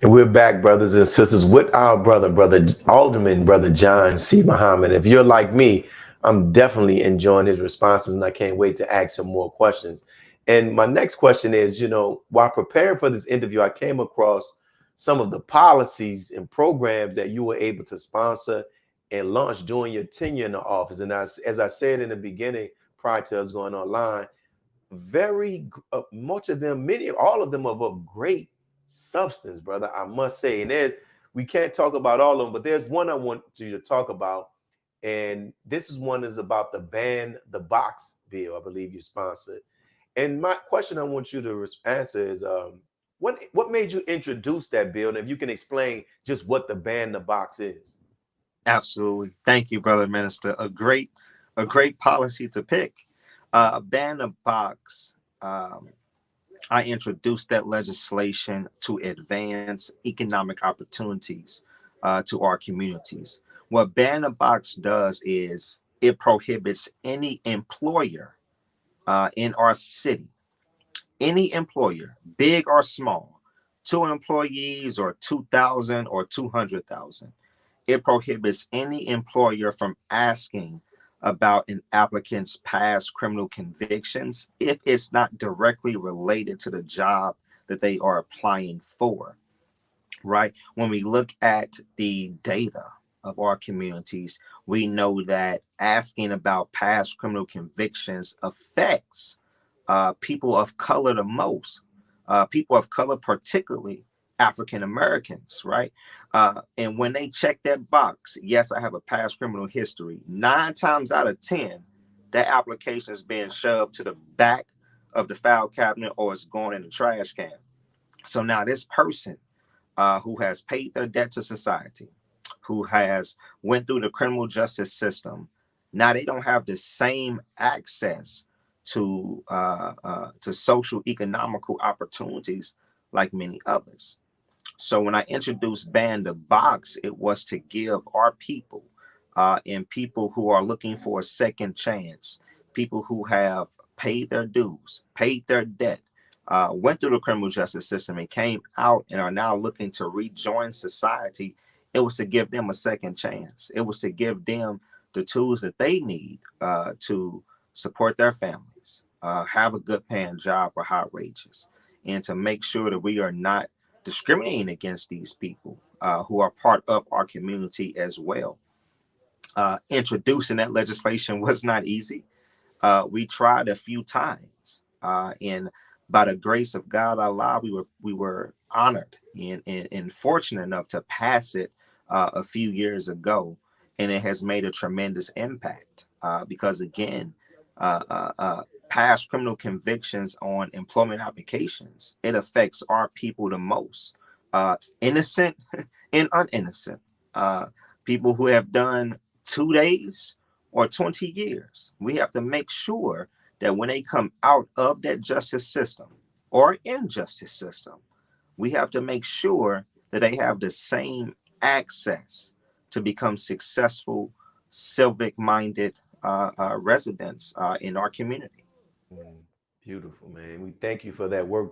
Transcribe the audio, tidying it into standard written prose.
And we're back, brothers and sisters, with our brother Alderman, brother John C. Muhammad. If you're like me, I'm definitely enjoying his responses, and I can't wait to ask him more questions. And my next question is, while preparing for this interview, I came across some of the policies and programs that you were able to sponsor and launch during your tenure in the office. And as I said in the beginning, prior to us going online, very much of them, all of them are of great substance, brother, I must say. And we can't talk about all of them, but there's one I want you to talk about. And this is one is about the ban the box bill, I believe you sponsored. And my question I want you to answer is, what made you introduce that bill? And if you can explain just what the ban the box is. Absolutely. Thank you, brother minister. A great policy to pick. Ban the box. I introduced that legislation to advance economic opportunities to our communities. What ban the box does is it prohibits any employer in our city, any employer, big or small, 2 employees or 2,000 or 200,000. It prohibits any employer from asking about an applicant's past criminal convictions if it's not directly related to the job that they are applying for, right? When we look at the data of our communities, we know that asking about past criminal convictions affects people of color the most, people of color, particularly African Americans, right? And when they check that box, yes, I have a past criminal history, 9 times out of 10, that application is being shoved to the back of the file cabinet or it's going in the trash can. So now this person who has paid their debt to society, who has went through the criminal justice system, now they don't have the same access to social economical opportunities like many others. So when I introduced Ban the Box, it was to give our people and people who are looking for a second chance, people who have paid their dues, paid their debt, went through the criminal justice system and came out and are now looking to rejoin society. It was to give them a second chance. It was to give them the tools that they need to support their families, have a good paying job or high wages, and to make sure that we are not discriminating against these people who are part of our community as well. Introducing that legislation was not easy. We tried a few times, and by the grace of God, Allah, we were honored and fortunate enough to pass it a few years ago, and it has made a tremendous impact because again, past criminal convictions on employment applications, it affects our people the most, innocent and uninnocent, people who have done 2 days or 20 years. We have to make sure that when they come out of that justice system or injustice system, we have to make sure that they have the same access to become successful, civic minded residents in our community. Beautiful, man. We thank you for that work